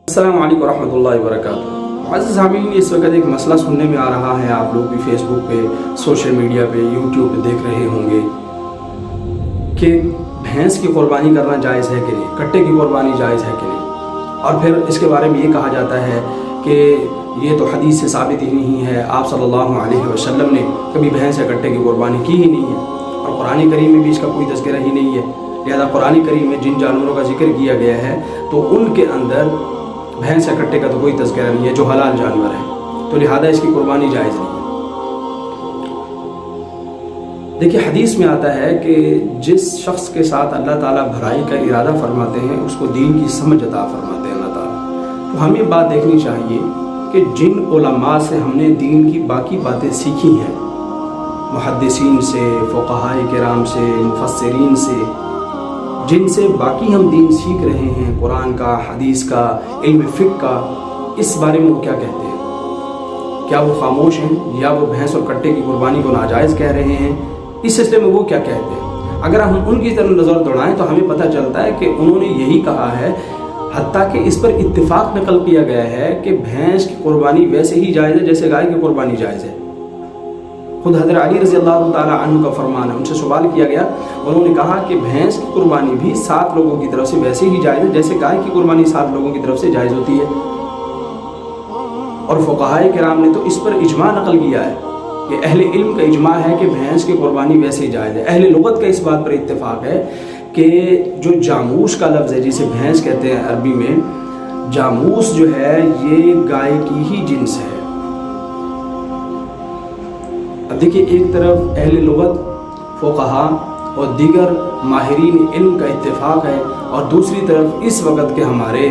अस्सलाम वालेकुम रहमतुल्लाहि व बरकातुहू। अज़ीज़ सामीन, इस वक्त एक मसला सुनने में आ रहा है, आप लोग भी फेसबुक पे, सोशल मीडिया पे, यूट्यूब पे देख रहे होंगे कि भैंस की कुर्बानी करना जायज़ है कि नहीं, कट्टे की कुर्बानी जायज़ है कि नहीं। और फिर इसके बारे में ये कहा जाता है कि ये तो हदीस से साबित ही नहीं है, आप सल्लल्लाहु अलैहि वसल्लम ने कभी भैंस या कट्टे की कुर्बानी की ही नहीं है, और कुरान करीम में भी इसका कोई तज़किरा ही नहीं है। लिहाजा कुरान करीम में जिन जानवरों का जिक्र किया गया है तो उनके अंदर भैंस या कट्टे का तो कोई तज़किरा नहीं है जो हलाल जानवर है, तो लिहाजा इसकी कुर्बानी जायज़ नहीं है। देखिए, हदीस में आता है कि जिस शख्स के साथ अल्लाह ताला भलाई का इरादा फरमाते हैं उसको दीन की समझ अता फरमाते हैं अल्लाह ताला। तो हमें बात देखनी चाहिए कि जिन उलमा से हमने दीन की बाकी बातें सीखी हैं, मुहद्दिसीन से, फ़ुक़हाए किराम से, मुफस्सिरीन से, जिनसे बाकी हम दीन सीख रहे हैं, कुरान का, हदीस का, इल्म फ़िक़्ह का, इस बारे में वो क्या कहते हैं? क्या वो खामोश हैं या वो भैंस और कट्टे की कुर्बानी को नाजायज़ कह रहे हैं? इस सिलसिले में वो क्या कहते हैं? अगर हम उनकी तरफ नज़र दौड़ाएं तो हमें पता चलता है कि उन्होंने यही कहा है, हत्ता कि इस पर इत्तिफाक नकल किया गया है कि भैंस की कुर्बानी वैसे ही जायज़ है जैसे गाय की कुर्बानी जायज़ है। खुद हज़रत अली रज़ी अल्लाह ताला अन्हु का फरमान है, उनसे सवाल किया गया, उन्होंने कहा कि भैंस की कुर्बानी भी 7 लोगों की तरफ से वैसे ही जायज़ है जैसे गाय की कुर्बानी 7 लोगों की तरफ से जायज़ होती है। और फ़ुक़हाए किराम ने तो इस पर इजमा नकल किया है कि अहले इल्म का इजमा है कि भैंस की कुर्बानी वैसे ही जायज़ है। अहले लुग़त का इस बात पर इत्तिफ़ाक़ है कि जो जामूस का लफ्ज़ है, जिसे भैंस कहते हैं अरबी में, जामूस जो है ये गाय की ही जिन्स है। अब देखिए, एक तरफ अहले लुग़त, फ़ुक़हा और दीगर माहिरीन इल्म का इत्तिफ़ाक़ है, और दूसरी तरफ इस वक्त के हमारे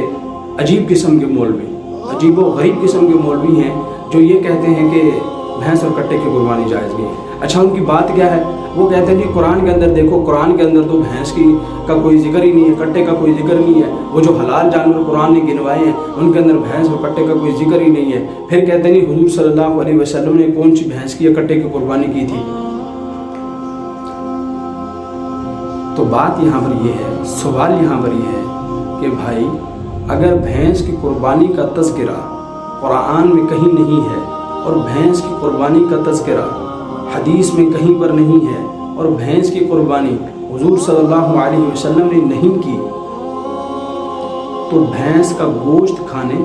अजीब किस्म के मौलवी, अजीब व गरीब किस्म के मौलवी हैं जो ये कहते हैं कि भैंस और कट्टे की कुर्बानी जायज़ नहीं है। अच्छा, उनकी बात क्या है? वो कहते हैं जी कुरान के अंदर देखो, कुरान के अंदर तो भैंस का कोई जिक्र ही नहीं है, कट्टे का कोई जिक्र नहीं है। वो जो हलाल जानवर कुरान ने गिनवाए हैं उनके अंदर भैंस और कट्टे का कोई जिक्र ही नहीं है। फिर कहते हैं हुजूर सल्लल्लाहु अलैहि वसल्लम ने कौन सी भैंस की या कट्टे की कुर्बानी की थी? तो बात यहाँ पर यह है, सवाल यहाँ पर यह है कि भाई, अगर भैंस की कुर्बानी का तज़किरा कुरान में कहीं नहीं है और भैंस की कुर्बानी का तज़किरा हदीस में कहीं पर नहीं है, और भैंस की कुर्बानी हुजूर सल्लल्लाहु अलैहि वसल्लम ने नहीं की, तो भैंस का गोश्त खाने,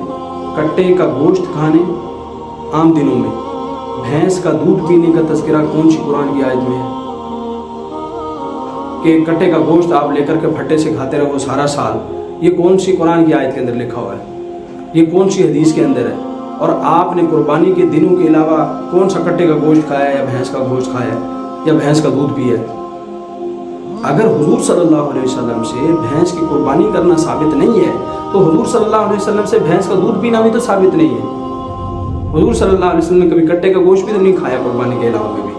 कट्टे का गोश्त खाने, आम दिनों में भैंस का दूध पीने का तज़किरा कौन सी कुरान की आयत में है? कि कट्टे का गोश्त आप लेकर के भट्टे से खाते रहो सारा साल, ये कौन सी कुरान की आयत के अंदर लिखा हुआ है? ये कौन सी हदीस के अंदर है? और आपने कुर्बानी के दिनों के अलावा कौन सा कट्टे का गोश्त खाया या भैंस का गोश्त खाया या भैंस का दूध पिया? अगर हुजूर सल्लल्लाहु अलैहि वसल्लम से भैंस की कुर्बानी करना साबित नहीं है तो हुजूर सल्लल्लाहु अलैहि वसल्लम से भैंस का दूध पीना भी तो साबित नहीं है। हुजूर सल्लल्लाहु अलैहि वसल्लम ने कभी कट्टे का गोश्त भी तो नहीं खाया कुर्बानी के अलावा में भी।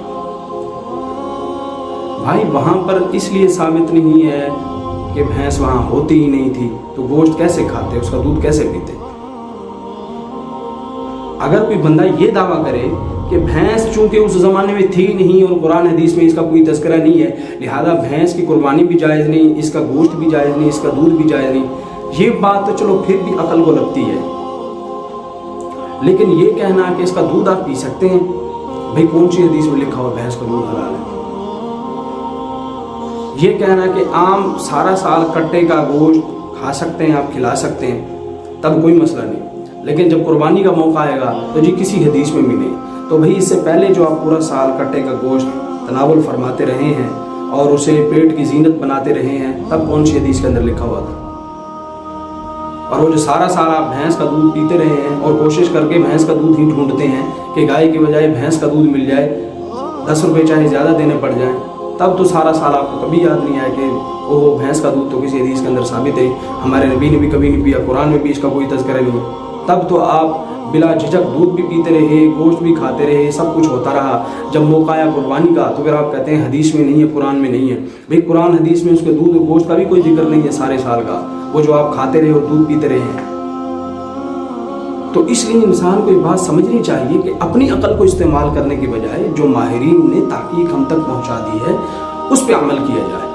भाई, वहाँ पर इसलिए साबित नहीं है कि भैंस वहाँ होती ही नहीं थी, तो गोश्त कैसे खाते, उसका दूध कैसे पीते? अगर कोई बंदा ये दावा करे कि भैंस चूंकि उस ज़माने में थी नहीं और कुरान हदीस में इसका कोई तज़किरा नहीं है, लिहाजा भैंस की कुर्बानी भी जायज़ नहीं, इसका गोश्त भी जायज़ नहीं, इसका दूध भी जायज़ नहीं, ये बात तो चलो फिर भी अकल को लगती है। लेकिन ये कहना कि इसका दूध आप पी सकते हैं, भाई कौन सी हदीस में लिखा हुआ भैंस का दूध हलाल है? ये कहना कि आम सारा साल कट्टे का गोश्त खा सकते हैं, आप खिला सकते हैं, तब कोई मसला नहीं, लेकिन जब कुर्बानी का मौका आएगा तो जी किसी हदीस में भी नहीं। तो भाई, इससे पहले जो आप पूरा साल कट्टे का गोश्त तनावुल फरमाते रहे हैं और उसे पेट की जीनत बनाते रहे हैं, तब कौन सी हदीस के अंदर लिखा हुआ था? और वो जो सारा साल आप भैंस का दूध पीते रहे हैं और कोशिश करके भैंस का दूध ही ढूंढते हैं कि गाय की बजाय भैंस का दूध मिल जाए, 10 रुपये चाहे ज़्यादा देने पड़ जाएँ, तब तो सारा साल आपको कभी याद नहीं आया कि ओह, भैंस का दूध तो किसी हदीस के अंदर साबित है, हमारे नबी ने भी कभी नहीं पिया, कुरान में भी इसका कोई तज़किरा नहीं है। तब तो आप बिला झिझक दूध भी पीते रहे, गोश्त भी खाते रहे, सब कुछ होता रहा। जब मौका आया कुर्बानी का तो फिर आप कहते हैं हदीस में नहीं है, कुरान में नहीं है। भाई, कुरान हदीस में उसके दूध और गोश्त का भी कोई जिक्र नहीं है सारे साल का, वो जो आप खाते रहे और दूध पीते रहे हैं। तो इसलिए इंसान को ये बात समझनी चाहिए कि अपनी अकल को इस्तेमाल करने के बजाय जो माहिरीन ने ताकीक हम तक पहुँचा दी है उस पर अमल किया जाए।